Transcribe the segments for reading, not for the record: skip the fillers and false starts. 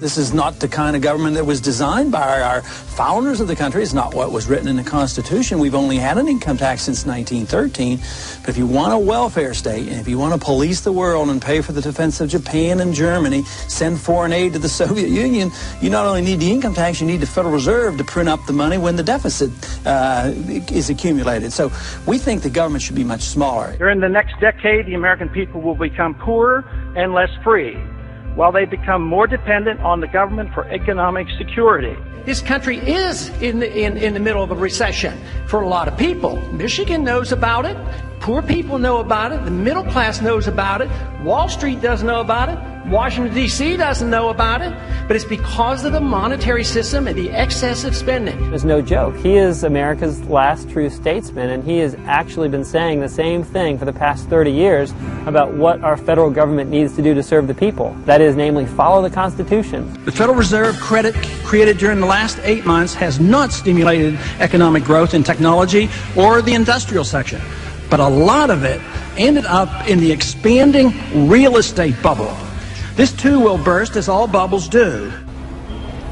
This is not the kind of government that was designed by our founders of the country. It's not what was written in the Constitution. We've only had an income tax since 1913. But if you want a welfare state, and if you want to police the world and pay for the defense of Japan and Germany, send foreign aid to the Soviet Union, you not only need the income tax, you need the Federal Reserve to print up the money when the deficit is accumulated. So we think the government should be much smaller. During the next decade, the American people will become poorer and less free, while they become more dependent on the government for economic security. This country is in the middle of a recession for a lot of people. Michigan knows about it. Poor people know about it. The middle class knows about it. Wall Street doesn't know about it. Washington, D.C. doesn't know about it. But it's because of the monetary system and the excessive spending. It's no joke. He is America's last true statesman, and he has actually been saying the same thing for the past 30 years about what our federal government needs to do to serve the people. That is, namely, follow the Constitution. The Federal Reserve credit created during the last 8 months has not stimulated economic growth in technology or the industrial section. But a lot of it ended up in the expanding real estate bubble. This too will burst, as all bubbles do.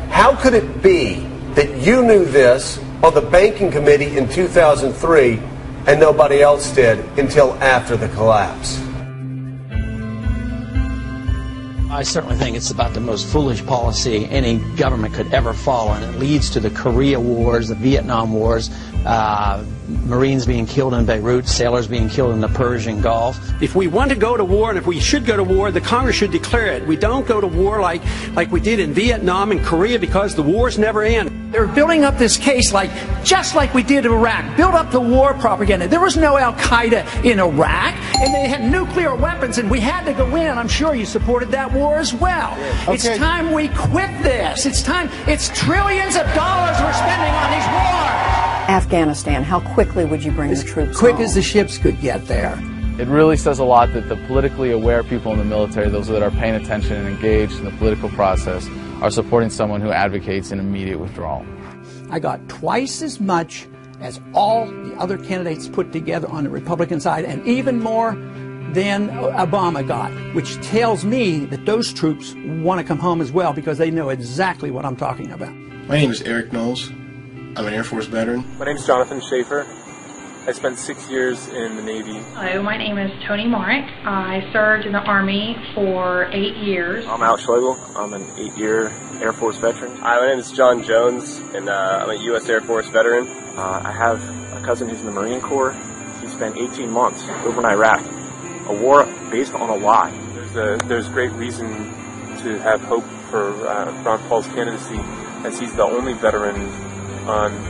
How could it be that you knew this on the banking committee in 2003 and nobody else did until after the collapse? I certainly think it's about the most foolish policy any government could ever follow, and it leads to the Korea Wars, the Vietnam Wars, Marines being killed in Beirut, sailors being killed in the Persian Gulf. If we want to go to war, and if we should go to war, the Congress should declare it. We don't go to war like we did in Vietnam and Korea, because the wars never end. They're building up this case just like we did in Iraq. Build up the war propaganda. There was no Al-Qaeda in Iraq, and they had nuclear weapons, and we had to go in. I'm sure you supported that war as well. Okay. It's time we quit this. It's time. It's trillions of dollars we're spending on these wars. Afghanistan, how quickly would you bring the troops quick home? As the ships could get there. It really says a lot that the politically aware people in the military, those that are paying attention and engaged in the political process, are supporting someone who advocates an immediate withdrawal. I got twice as much as all the other candidates put together on the Republican side, and even more than Obama got, which tells me that those troops want to come home as well, because they know exactly what I'm talking about. My name is Eric Knowles. I'm an Air Force veteran. My name is Jonathan Schaefer. I spent 6 years in the Navy. Hello, my name is Tony Marek. I served in the Army for 8 years. I'm Al Schlegel. I'm an 8-year Air Force veteran. Hi, my name is John Jones, and I'm a U.S. Air Force veteran. I have a cousin who's in the Marine Corps. He spent 18 months over in Iraq. A war based on a lie. There's great reason to have hope for Ron Paul's candidacy, as he's the only veteran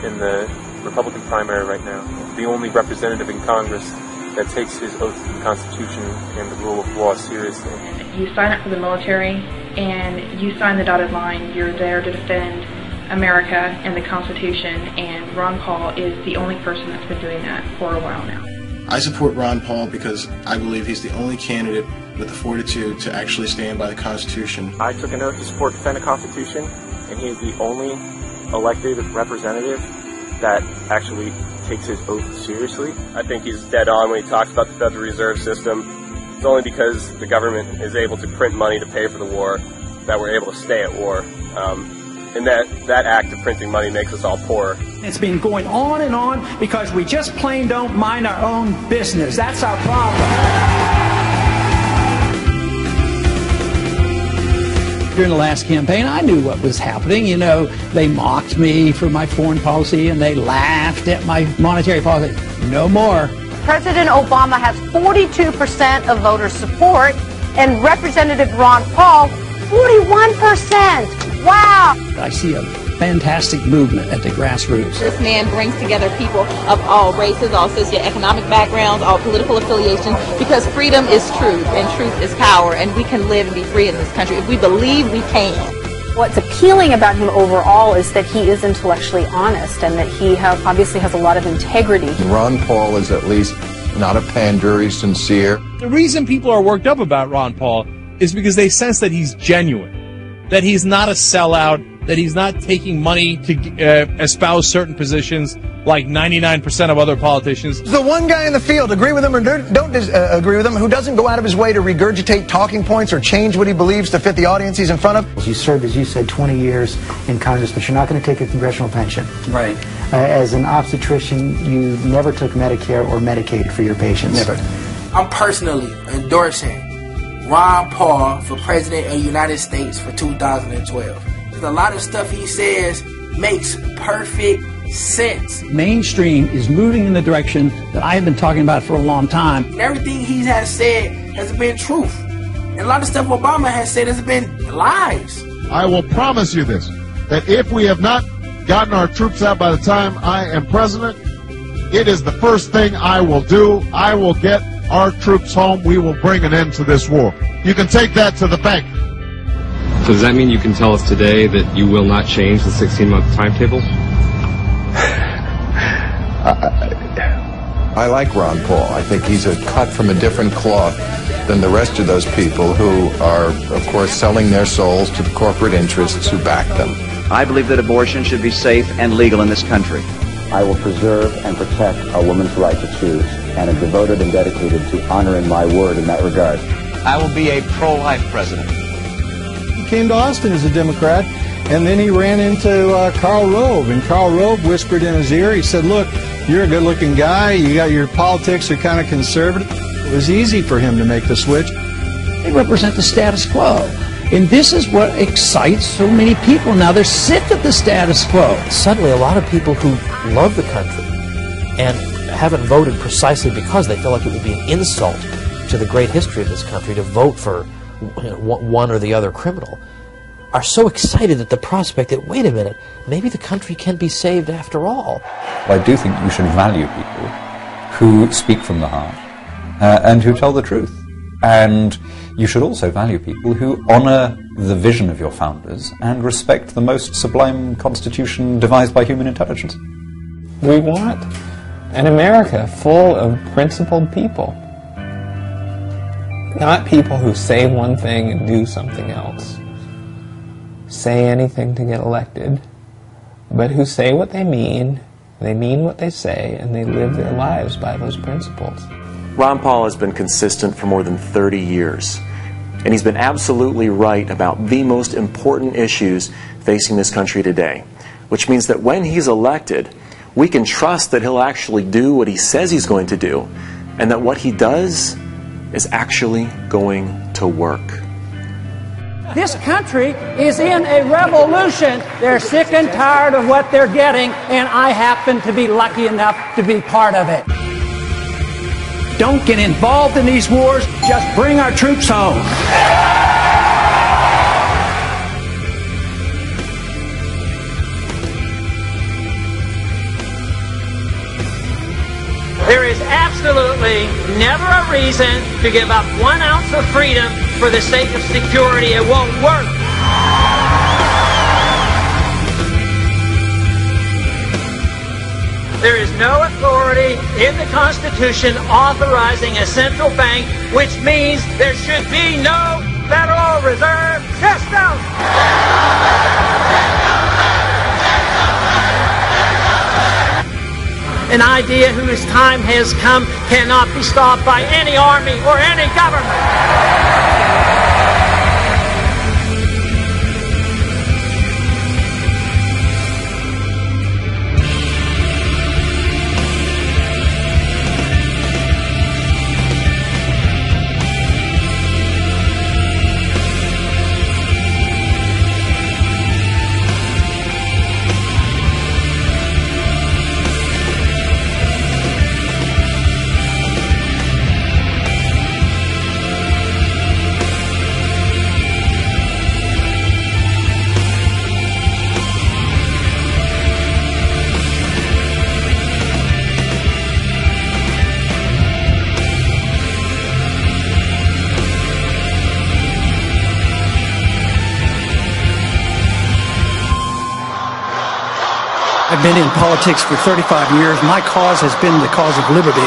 in the Republican primary right now, the only representative in Congress that takes his oath to the Constitution and the rule of law seriously. You sign up for the military and you sign the dotted line. You're there to defend America and the Constitution, and Ron Paul is the only person that's been doing that for a while now. I support Ron Paul because I believe he's the only candidate with the fortitude to actually stand by the Constitution. I took an oath to support defend the Constitution, and he is the only elected representative that actually takes his oath seriously. I think he's dead on when he talks about the Federal Reserve System. It's only because the government is able to print money to pay for the war that we're able to stay at war. And that act of printing money makes us all poor. It's been going on because we just plain don't mind our own business. That's our problem. During the last campaign, I knew what was happening. You know, they mocked me for my foreign policy, and they laughed at my monetary policy. No more. President Obama has 42% of voter support, and Representative Ron Paul, 41%. Wow! I see a fantastic movement at the grassroots. This man brings together people of all races, all socioeconomic backgrounds, all political affiliations, because freedom is truth, and truth is power, and we can live and be free in this country if we believe we can. What's appealing about him overall is that he is intellectually honest, and that he obviously has a lot of integrity. Ron Paul is at least not a pander, he's sincere. The reason people are worked up about Ron Paul is because they sense that he's genuine, that he's not a sellout, that he's not taking money to espouse certain positions like 99% of other politicians. The one guy in the field, agree with him or don't agree with him, who doesn't go out of his way to regurgitate talking points or change what he believes to fit the audience he's in front of. You served, as you said, 20 years in Congress, but you're not going to take a congressional pension. Right. As an obstetrician, you never took Medicare or Medicaid for your patients. Never. I'm personally endorsing Ron Paul for President of the United States for 2012. A lot of stuff he says makes perfect sense. Mainstream is moving in the direction that I have been talking about for a long time. And everything he has said has been truth. And a lot of stuff Obama has said has been lies. I will promise you this, that if we have not gotten our troops out by the time I am president, it is the first thing I will do. I will get our troops home. We will bring an end to this war. You can take that to the bank. So does that mean you can tell us today that you will not change the 16-month timetable? I like Ron Paul. I think he's a cut from a different cloth than the rest of those people who are, of course, selling their souls to the corporate interests who back them. I believe that abortion should be safe and legal in this country. I will preserve and protect a woman's right to choose, and am devoted and dedicated to honoring my word in that regard. I will be a pro-life president. He came to Austin as a Democrat, and then he ran into Karl Rove, and Karl Rove whispered in his ear, he said, look, you're a good-looking guy, you got your politics are kind of conservative. It was easy for him to make the switch. They represent the status quo. And this is what excites so many people now. They're sick of the status quo. Suddenly, a lot of people who love the country and haven't voted precisely because they feel like it would be an insult to the great history of this country to vote for one or the other criminal, are so excited at the prospect that, wait a minute, maybe the country can be saved after all. Well, I do think you should value people who speak from the heart and who tell the truth. And you should also value people who honor the vision of your founders and respect the most sublime constitution devised by human intelligence. We want an America full of principled people. Not people who say one thing and do something else. Say anything to get elected, but who say what they mean what they say, and they live their lives by those principles. Ron Paul has been consistent for more than 30 years, and he's been absolutely right about the most important issues facing this country today, which means that when he's elected, we can trust that he'll actually do what he says he's going to do, and that what he does is actually going to work. This country is in a revolution. They're sick and tired of what they're getting, and I happen to be lucky enough to be part of it. Don't get involved in these wars. Just bring our troops home. There is absolutely never a reason to give up 1 ounce of freedom for the sake of security. It won't work. There is no authority in the Constitution authorizing a central bank, which means there should be no Federal Reserve System. An idea whose time has come cannot be stopped by any army or any government. I've been in politics for 35 years. My cause has been the cause of liberty.